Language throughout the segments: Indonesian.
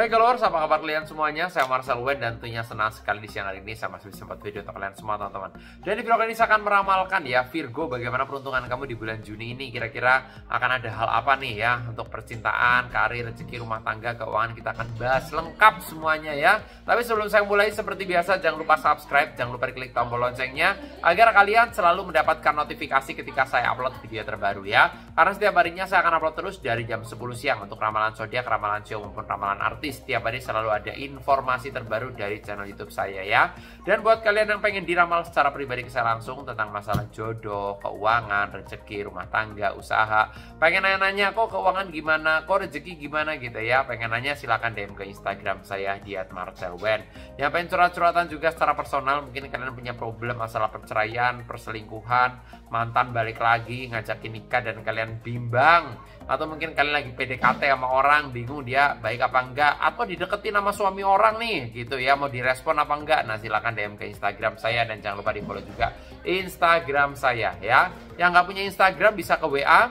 Hai followers, apa kabar kalian semuanya? Saya Marcel Wen dan tentunya senang sekali di siang hari ini saya masih bisa membuat video untuk kalian semua teman-teman. Dan di video kali ini saya akan meramalkan ya Virgo, bagaimana peruntungan kamu di bulan Juni ini. Kira-kira akan ada hal apa nih ya untuk percintaan, karir, rezeki, rumah tangga, keuangan. Kita akan bahas lengkap semuanya ya. Tapi sebelum saya mulai, seperti biasa jangan lupa subscribe, jangan lupa klik tombol loncengnya agar kalian selalu mendapatkan notifikasi ketika saya upload video terbaru ya. Karena setiap harinya saya akan upload terus dari jam 10 siang untuk ramalan zodiak, ramalan show maupun ramalan artis. Setiap hari selalu ada informasi terbaru dari channel YouTube saya ya. Dan buat kalian yang pengen diramal secara pribadi ke saya langsung tentang masalah jodoh, keuangan, rezeki, rumah tangga, usaha, pengen nanya-nanya kok keuangan gimana, kok rezeki gimana gitu ya, pengen nanya silakan DM ke Instagram saya di @marcelwen. Yang pengen curhat-curhatan juga secara personal, mungkin kalian punya problem masalah perceraian, perselingkuhan, mantan balik lagi ngajakin nikah dan kalian bimbang, atau mungkin kalian lagi PDKT sama orang bingung dia baik apa enggak, atau dideketin sama suami orang nih gitu ya, mau direspon apa enggak. Nah silakan DM ke Instagram saya dan jangan lupa di follow juga Instagram saya ya. Yang nggak punya Instagram bisa ke WA,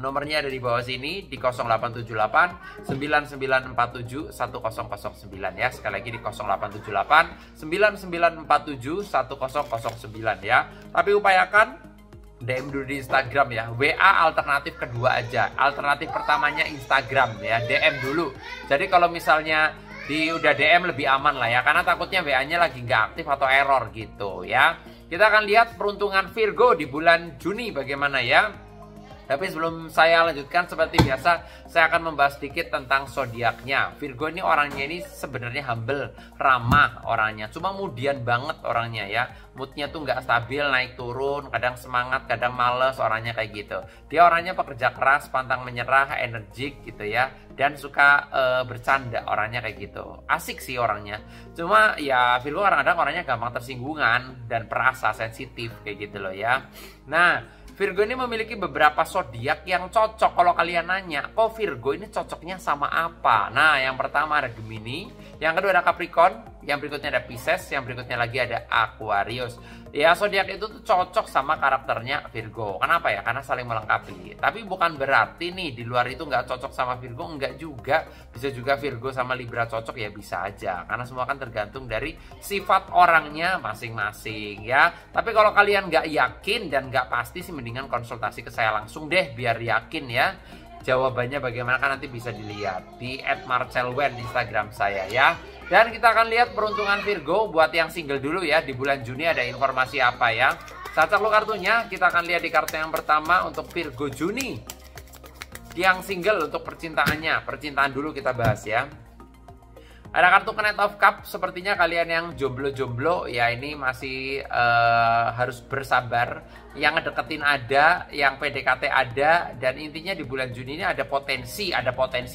nomornya ada di bawah sini di 0878 9947 1009 ya. Sekali lagi di 0878 9947 1009 ya. Tapi upayakan DM dulu di Instagram ya. WA alternatif kedua aja. Alternatif pertamanya Instagram ya. DM dulu. Jadi kalau misalnya udah DM lebih aman lah ya. Karena takutnya WA-nya lagi nggak aktif atau error gitu ya. Kita akan lihat peruntungan Virgo di bulan Juni bagaimana ya. Tapi sebelum saya lanjutkan, seperti biasa saya akan membahas sedikit tentang zodiaknya. Virgo ini orangnya ini sebenarnya humble, ramah orangnya, cuma mudian banget orangnya ya. Moodnya tuh nggak stabil, naik turun, kadang semangat, kadang males, orangnya kayak gitu. Dia orangnya pekerja keras, pantang menyerah, energik gitu ya, dan suka bercanda, orangnya kayak gitu. Asik sih orangnya. Cuma ya Virgo kadang-kadang orangnya gampang tersinggungan dan perasa, sensitif kayak gitu loh ya. Nah, Virgo ini memiliki beberapa zodiak yang cocok. Kalau kalian nanya, kok Virgo ini cocoknya sama apa? Nah, yang pertama ada Gemini, yang kedua ada Capricorn, yang berikutnya ada Pisces, yang berikutnya lagi ada Aquarius. Ya, zodiak itu tuh cocok sama karakternya Virgo. Kenapa ya? Karena saling melengkapi. Tapi bukan berarti nih di luar itu nggak cocok sama Virgo, enggak juga. Bisa juga Virgo sama Libra cocok ya, bisa aja. Karena semua kan tergantung dari sifat orangnya masing-masing ya. Tapi kalau kalian nggak yakin dan nggak pasti sih, mendingan konsultasi ke saya langsung deh biar yakin ya. Jawabannya bagaimana kan nanti bisa dilihat di @marcelwen Instagram saya ya. Dan kita akan lihat peruntungan Virgo buat yang single dulu ya. Di bulan Juni ada informasi apa ya. Saya cek kartunya, kita akan lihat di kartu yang pertama untuk Virgo Juni. Yang single untuk percintaannya, percintaan dulu kita bahas ya. Ada kartu Knight of Cup, sepertinya kalian yang jomblo-jomblo ya ini masih harus bersabar. Yang ngedeketin ada, yang PDKT ada, dan intinya di bulan Juni ini ada potensi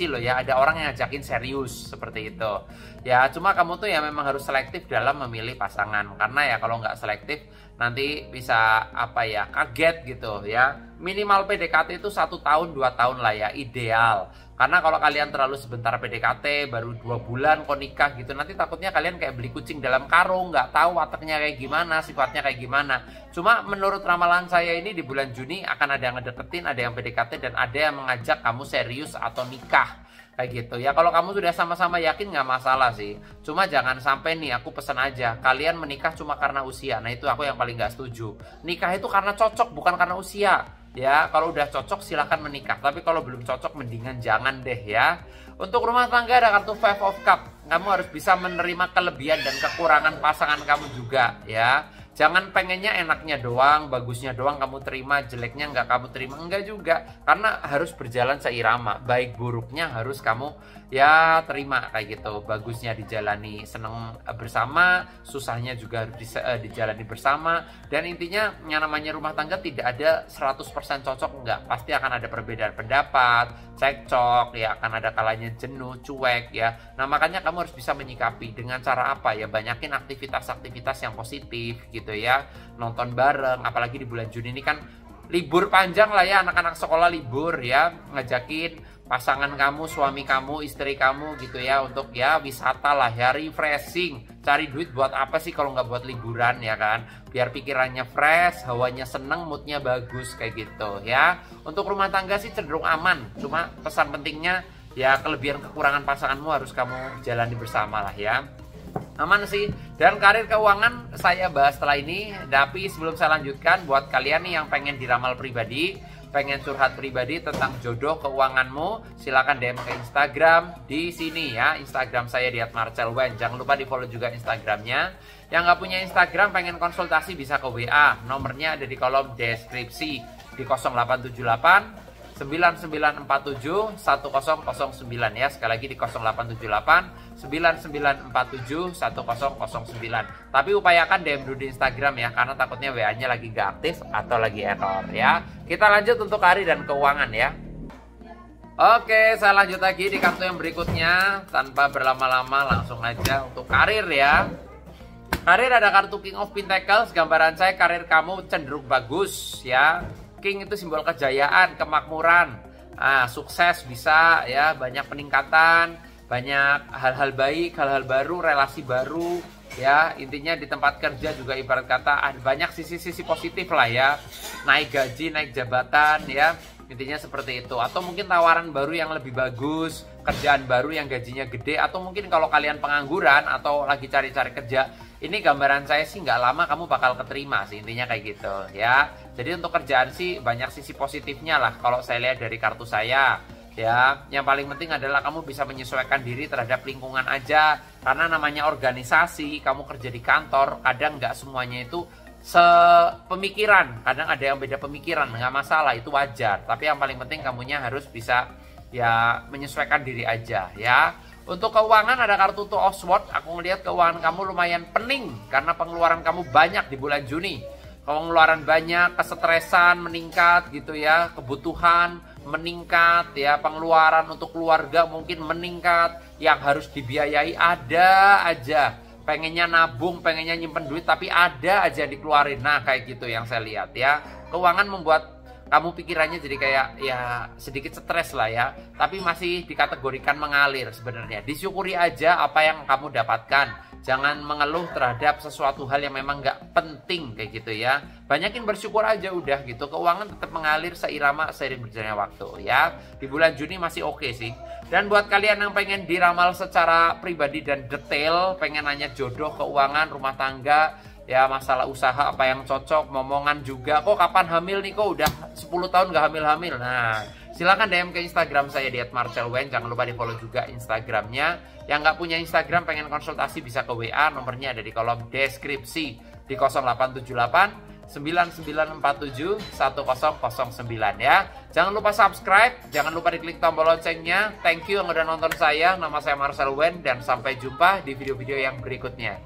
loh ya, ada orang yang ngajakin serius seperti itu. Ya cuma kamu tuh ya memang harus selektif dalam memilih pasangan, karena ya kalau nggak selektif nanti bisa apa ya, kaget gitu ya. Minimal PDKT itu 1 tahun 2 tahun lah ya, ideal. Karena kalau kalian terlalu sebentar PDKT, baru 2 bulan kok nikah gitu, nanti takutnya kalian kayak beli kucing dalam karung, nggak tahu wataknya kayak gimana, sifatnya kayak gimana. Cuma menurut ramalan saya ini di bulan Juni akan ada yang ngedeketin, ada yang PDKT, dan ada yang mengajak kamu serius atau nikah. Kayak gitu ya. Kalau kamu sudah sama-sama yakin nggak masalah sih. Cuma jangan sampai nih, aku pesan aja, kalian menikah cuma karena usia. Nah itu aku yang paling nggak setuju. Nikah itu karena cocok, bukan karena usia. Ya, kalau udah cocok silahkan menikah. Tapi kalau belum cocok mendingan jangan deh ya. Untuk rumah tangga ada kartu Five of Cup. Kamu harus bisa menerima kelebihan dan kekurangan pasangan kamu juga ya. Jangan pengennya enaknya doang, bagusnya doang kamu terima, jeleknya nggak kamu terima. Enggak juga, karena harus berjalan seirama. Baik buruknya harus kamu ya terima kayak gitu. Bagusnya dijalani seneng bersama, susahnya juga harus dijalani bersama. Dan intinya yang namanya rumah tangga tidak ada 100% cocok, enggak. Pasti akan ada perbedaan pendapat, cekcok, ya akan ada kalanya jenuh, cuek ya. Nah makanya kamu harus bisa menyikapi dengan cara apa ya, banyakin aktivitas-aktivitas yang positif gitu ya, nonton bareng, apalagi di bulan Juni ini kan libur panjang lah ya, anak-anak sekolah libur ya, ngajakin pasangan kamu, suami kamu, istri kamu gitu ya untuk ya wisata lah ya, refreshing. Cari duit buat apa sih kalau nggak buat liburan ya kan, biar pikirannya fresh, hawanya seneng, moodnya bagus kayak gitu ya. Untuk rumah tangga sih cenderung aman, cuma pesan pentingnya ya kelebihan kekurangan pasanganmu harus kamu jalani bersama lah ya. Aman sih. Dan karir keuangan saya bahas setelah ini. Tapi sebelum saya lanjutkan, buat kalian nih yang pengen diramal pribadi, pengen curhat pribadi tentang jodoh keuanganmu, silakan DM ke Instagram di sini ya. Instagram saya di @marcelwen. Jangan lupa di follow juga Instagramnya. Yang nggak punya Instagram pengen konsultasi bisa ke WA. Nomornya ada di kolom deskripsi di 0878 9947 1009 ya. Sekali lagi di 0878 9947 1009. Tapi upayakan DM dulu di Instagram ya, karena takutnya WA-nya lagi nggak aktif atau lagi error ya. Kita lanjut untuk karir dan keuangan ya. Oke, saya lanjut lagi di kartu yang berikutnya. Tanpa berlama-lama langsung aja untuk karir ya. Karir ada kartu King of Pentacles. Gambaran saya karir kamu cenderung bagus ya. King itu simbol kejayaan, kemakmuran, sukses bisa ya, banyak peningkatan, banyak hal-hal baik, hal-hal baru, relasi baru ya. Intinya di tempat kerja juga ibarat kata ada banyak sisi-sisi positif lah ya. Naik gaji, naik jabatan ya. Intinya seperti itu. Atau mungkin tawaran baru yang lebih bagus, kerjaan baru yang gajinya gede. Atau mungkin kalau kalian pengangguran atau lagi cari-cari kerja, ini gambaran saya sih nggak lama kamu bakal keterima sih, intinya kayak gitu ya. Jadi untuk kerjaan sih banyak sisi positifnya lah kalau saya lihat dari kartu saya ya. Yang paling penting adalah kamu bisa menyesuaikan diri terhadap lingkungan aja. Karena namanya organisasi, kamu kerja di kantor, kadang nggak semuanya itu sepemikiran. Kadang ada yang beda pemikiran, nggak masalah, itu wajar. Tapi yang paling penting kamunya harus bisa ya menyesuaikan diri aja ya. Untuk keuangan ada kartu Two of Swords. Aku ngelihat keuangan kamu lumayan pening karena pengeluaran kamu banyak di bulan Juni. Pengeluaran banyak, kesetresan meningkat gitu ya, kebutuhan meningkat ya, pengeluaran untuk keluarga mungkin meningkat, yang harus dibiayai ada aja. Pengennya nabung, pengennya nyimpen duit tapi ada aja dikeluarin. Nah, kayak gitu yang saya lihat ya. Keuangan membuat kamu pikirannya jadi kayak ya sedikit stres lah ya. Tapi masih dikategorikan mengalir sebenarnya. Disyukuri aja apa yang kamu dapatkan. Jangan mengeluh terhadap sesuatu hal yang memang nggak penting kayak gitu ya. Banyakin bersyukur aja udah gitu. Keuangan tetap mengalir seirama seiring berjalannya waktu ya. Di bulan Juni masih oke sih. Dan buat kalian yang pengen diramal secara pribadi dan detail, pengen nanya jodoh, keuangan, rumah tangga, ya masalah usaha apa yang cocok, momongan juga, kok kapan hamil nih, kok udah 10 tahun gak hamil-hamil. Nah, silakan DM ke Instagram saya di @marcelwen. Jangan lupa di follow juga Instagramnya. Yang nggak punya Instagram pengen konsultasi bisa ke WA, nomornya ada di kolom deskripsi di 0878 9947 1009 ya. Jangan lupa subscribe, jangan lupa diklik tombol loncengnya. Thank you yang udah nonton saya. Nama saya Marcel Wen dan sampai jumpa di video-video yang berikutnya.